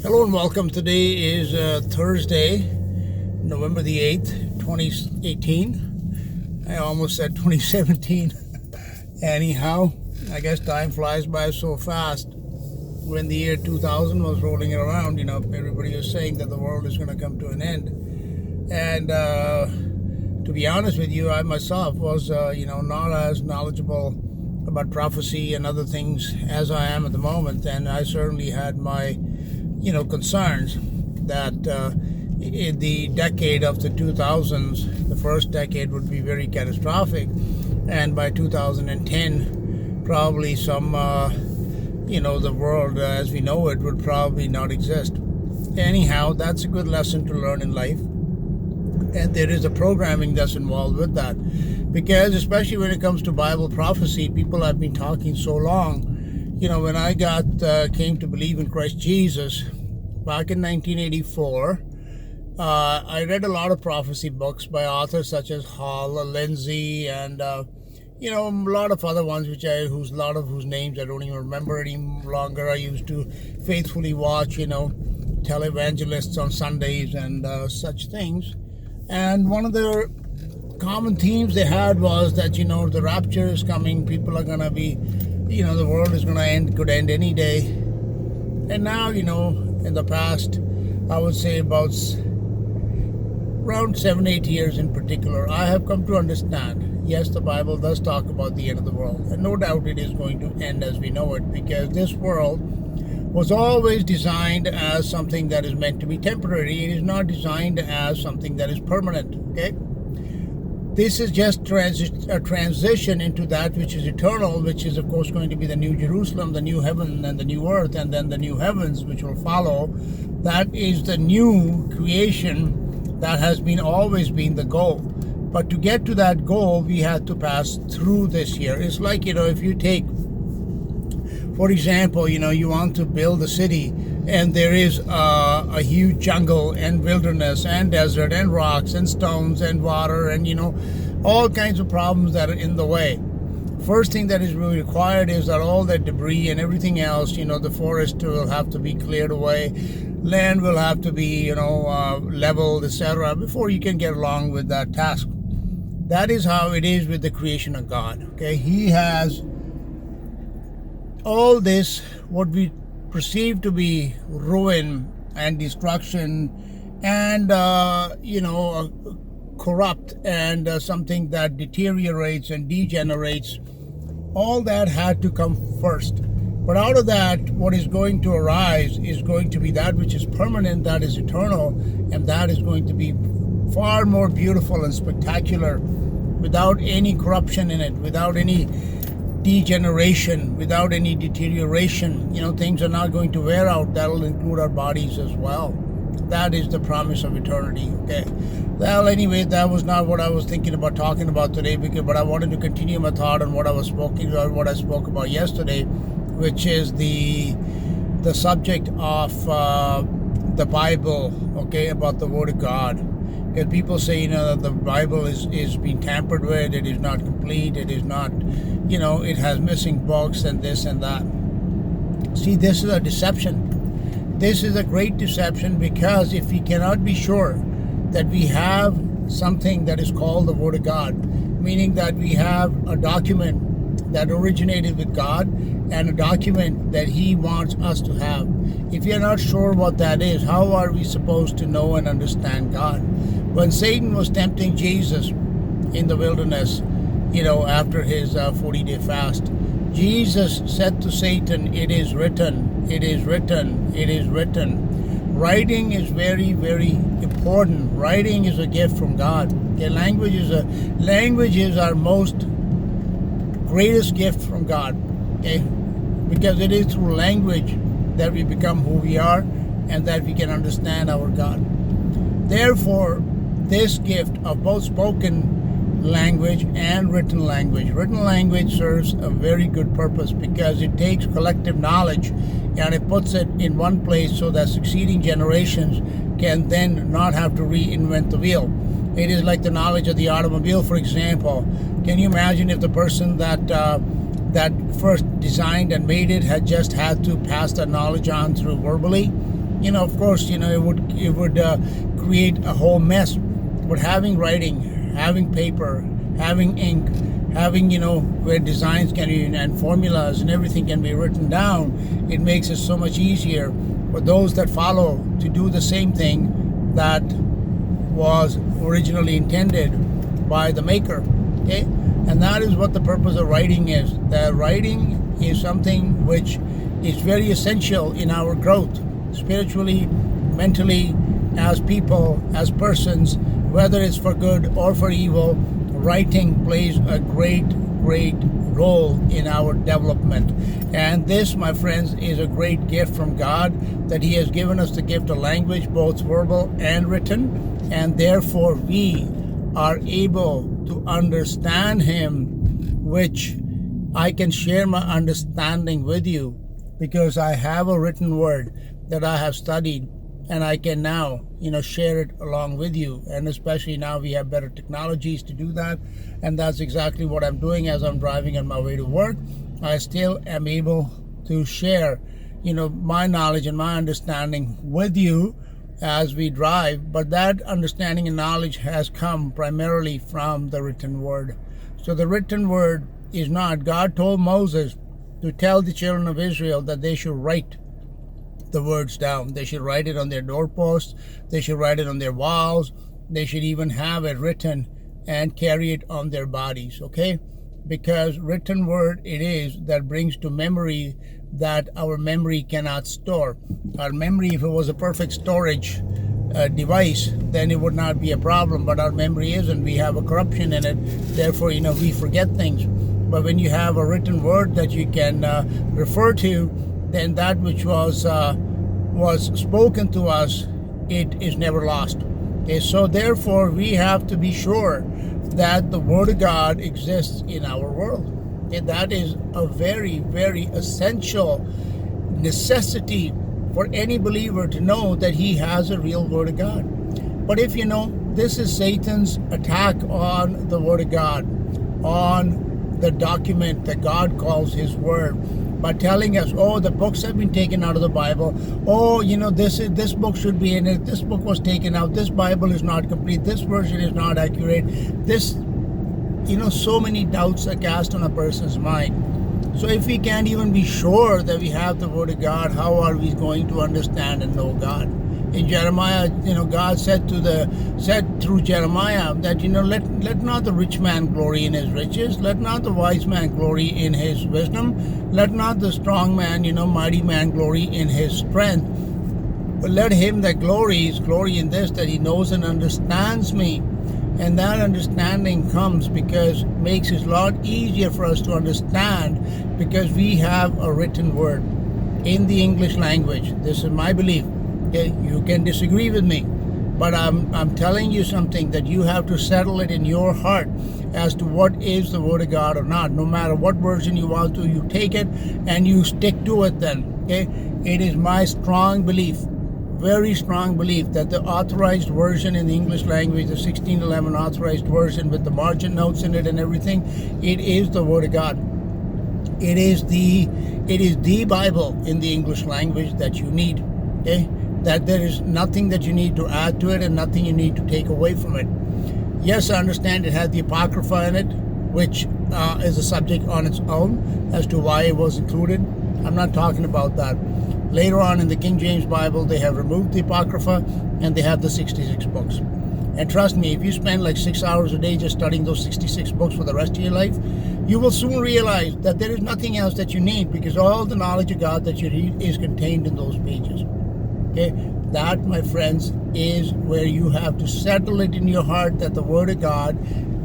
Hello and welcome. Today is Thursday, November the 8th, 2018. I almost said 2017. Anyhow, I guess time flies by so fast. When the year 2000 was rolling around, everybody was saying that the world is going to come to an end. And to be honest with you, I myself was, not as knowledgeable about prophecy and other things as I am at the moment. And I certainly had my concerns that in the decade of the 2000s, the first decade would be very catastrophic, and by 2010, probably some, the world as we know it would probably not exist. Anyhow, that's a good lesson to learn in life, and there is a programming that's involved with that, because especially when it comes to Bible prophecy, people have been talking so long. When I came to believe in Christ Jesus back in 1984, I read a lot of prophecy books by authors such as Hall, Lindsay, and a lot of other ones whose names I don't even remember any longer. I used to faithfully watch, televangelists on Sundays and such things. And one of the common themes they had was that the rapture is coming. People are gonna be, the world is gonna end, could end any day. And now, in the past, I would say about around 7-8 years in particular, I have come to understand, yes, the Bible does talk about the end of the world, and no doubt it is going to end as we know it, because this world was always designed as something that is meant to be temporary. It is not designed as something that is permanent, okay? This is just a transition into that which is eternal, which is, of course, going to be the New Jerusalem, the new heaven, and the new earth, and then the new heavens, which will follow. That is the new creation that has always been the goal. But to get to that goal, we had to pass through this here. It's like, if you take, for example, you want to build a city, and there is a huge jungle and wilderness and desert and rocks and stones and water and, all kinds of problems that are in the way. First thing that is really required is that all that debris and everything else, the forest will have to be cleared away, land will have to be, leveled, etc., before you can get along with that task. That is how it is with the creation of God, okay? He has all this, what we perceive to be ruin and destruction and, corrupt and something that deteriorates and degenerates, all that had to come first. But out of that, what is going to arise is going to be that which is permanent, that is eternal, and that is going to be far more beautiful and spectacular, without any corruption in it, without any degeneration, without any deterioration. Things are not going to wear out. That'll include our bodies as well. That is the promise of eternity, okay? Well, anyway, that was not what I was thinking about talking about today, but I wanted to continue my thought on what I spoke about yesterday, which is the subject of the Bible, okay, about the Word of God. Because people say, that the Bible is being tampered with, it is not complete, it is not, it has missing books and this and that. See, this is a deception. This is a great deception, because if we cannot be sure that we have something that is called the Word of God, meaning that we have a document that originated with God and a document that He wants us to have. If we are not sure what that is, how are we supposed to know and understand God? When Satan was tempting Jesus in the wilderness, after his 40-day fast, Jesus said to Satan, "It is written, it is written, it is written." Writing is very, very important. Writing is a gift from God. Okay, language is our most greatest gift from God. Okay, because it is through language that we become who we are and that we can understand our God. Therefore, this gift of both spoken language and written language. Written language serves a very good purpose, because it takes collective knowledge and it puts it in one place so that succeeding generations can then not have to reinvent the wheel. It is like the knowledge of the automobile, for example. Can you imagine if the person that first designed and made it had just had to pass that knowledge on through verbally? Of course, it would create a whole mess. But having writing, having paper, having ink, having where designs can be and formulas and everything can be written down, it makes it so much easier for those that follow to do the same thing that was originally intended by the maker. Okay, and that is what the purpose of writing is. That writing is something which is very essential in our growth, spiritually, mentally, as people, as persons, whether it's for good or for evil. Writing plays a great role in our development. And this, my friends, is a great gift from God, that He has given us the gift of language, both verbal and written, and therefore we are able to understand Him, which I can share my understanding with you because I have a written word that I have studied, and I can now share it along with you. And especially now we have better technologies to do that, and that's exactly what I'm doing. As I'm driving on my way to work, I still am able to share my knowledge and my understanding with you as we drive. But that understanding and knowledge has come primarily from the written word. So the written word is not, God told Moses to tell the children of Israel that they should write the words down. They should write it on their doorposts. They should write it on their walls. They should even have it written and carry it on their bodies, okay? Because written word it is that brings to memory that our memory cannot store. Our memory, if it was a perfect storage device, then it would not be a problem, but our memory isn't. We have a corruption in it, therefore we forget things. But when you have a written word that you can refer to, then that which was spoken to us, it is never lost. Okay, so therefore we have to be sure that the Word of God exists in our world. Okay, that is a very essential necessity for any believer to know that he has a real Word of God. But if this is Satan's attack on the Word of God, on the document that God calls His Word, by telling us, oh, the books have been taken out of the Bible. Oh, this book should be in it. This book was taken out. This Bible is not complete. This version is not accurate. This, so many doubts are cast on a person's mind. So if we can't even be sure that we have the Word of God, how are we going to understand and know God? In Jeremiah, God said through Jeremiah that, let not the rich man glory in his riches, let not the wise man glory in his wisdom, let not the strong man, mighty man glory in his strength, but let him that glories glory in this, that he knows and understands me. And that understanding comes because it makes it a lot easier for us to understand, because we have a written word in the English language. This is my belief. Okay, you can disagree with me, but I'm telling you something that you have to settle it in your heart as to what is the Word of God or not. No matter what version you want to, you take it and you stick to it then. Okay, it is my strong belief, very strong belief, that the authorized version in the English language, the 1611 authorized version with the margin notes in it and everything, it is the Word of God. It is the Bible in the English language that you need. Okay, that there is nothing that you need to add to it and nothing you need to take away from it. Yes, I understand it had the Apocrypha in it, which is a subject on its own as to why it was included. I'm not talking about that. Later on in the King James Bible, they have removed the Apocrypha and they have the 66 books. And trust me, if you spend like 6 hours a day just studying those 66 books for the rest of your life, you will soon realize that there is nothing else that you need, because all the knowledge of God that you need is contained in those pages. Okay, that, my friends, is where you have to settle it in your heart that the Word of God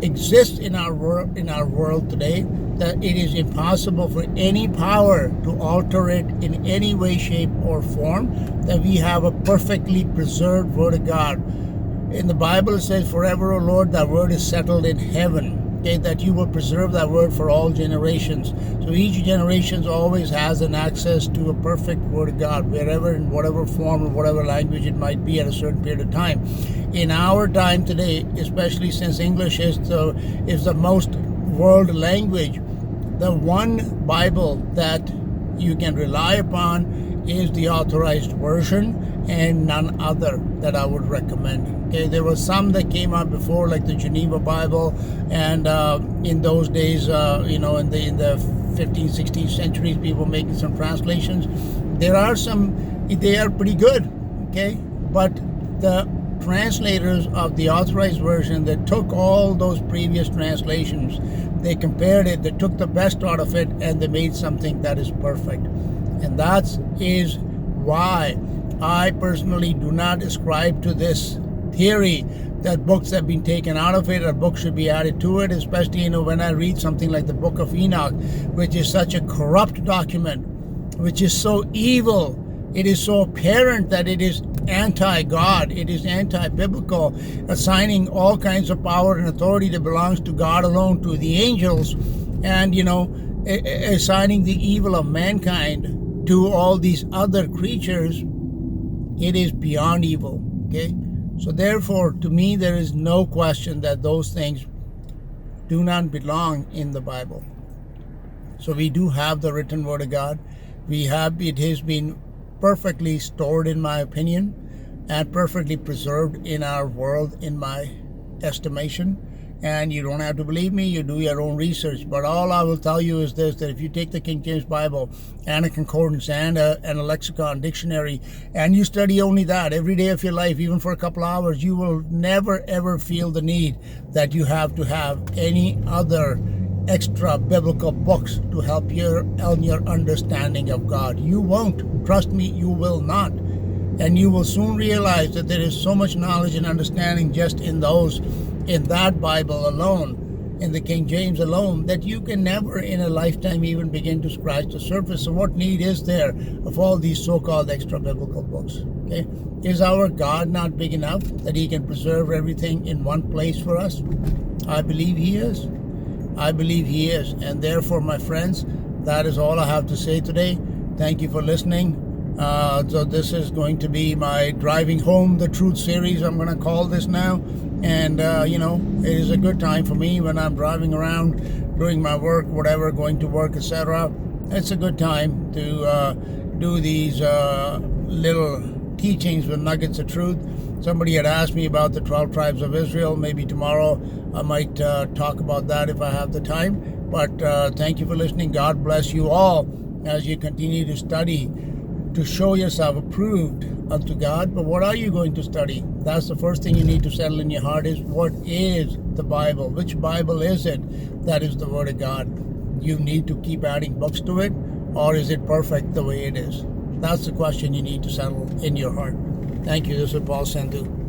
exists in our world today, that it is impossible for any power to alter it in any way, shape, or form, that we have a perfectly preserved Word of God. In the Bible it says, forever, O Lord, thy word is settled in heaven. Okay, that you will preserve that word for all generations. So each generation always has an access to a perfect Word of God, wherever, in whatever form or whatever language it might be at a certain period of time. In our time today, especially since English is the most world language, the one Bible that you can rely upon is the authorized version, and none other that I would recommend. Okay, there were some that came out before, like the Geneva Bible, and in those days, in the 15th, 16th centuries, people making some translations. There are some, they are pretty good, okay, but the translators of the authorized version that took all those previous translations, they compared it, they took the best out of it, and they made something that is perfect. And that is why I personally do not ascribe to this theory that books have been taken out of it or books should be added to it, especially when I read something like the Book of Enoch, which is such a corrupt document, which is so evil. It is so apparent that it is anti-God, it is anti-biblical, assigning all kinds of power and authority that belongs to God alone to the angels, and assigning the evil of mankind to all these other creatures. It is beyond evil. Okay, so therefore, to me, there is no question that those things do not belong in the Bible. So we do have the written word of God. It has been perfectly stored, in my opinion, and perfectly preserved in our world, in my estimation. And you don't have to believe me, you do your own research. But all I will tell you is this, that if you take the King James Bible and a concordance and a lexicon, dictionary, and you study only that every day of your life, even for a couple hours, you will never ever feel the need that you have to have any other extra biblical books to help your understanding of God. You won't. Trust me, you will not. And you will soon realize that there is so much knowledge and understanding just in that Bible alone, in the King James alone, that you can never in a lifetime even begin to scratch the surface. So what need is there of all these so-called extra biblical books? Okay, is our God not big enough that he can preserve everything in one place for us? I believe he is. I believe he is. And therefore, my friends, that is all I have to say today. Thank you for listening. So this is going to be my Driving Home the Truth series, I'm going to call this now. And, it is a good time for me when I'm driving around, doing my work, whatever, going to work, etc. It's a good time to do these little teachings with nuggets of truth. Somebody had asked me about the 12 tribes of Israel. Maybe tomorrow I might talk about that if I have the time. But thank you for listening. God bless you all as you continue to study to show yourself approved unto God. But what are you going to study? That's the first thing you need to settle in your heart is, what is the Bible? Which Bible is it that is the Word of God? You need to keep adding books to it, or is it perfect the way it is? That's the question you need to settle in your heart. Thank you. This is Paul Sandhu.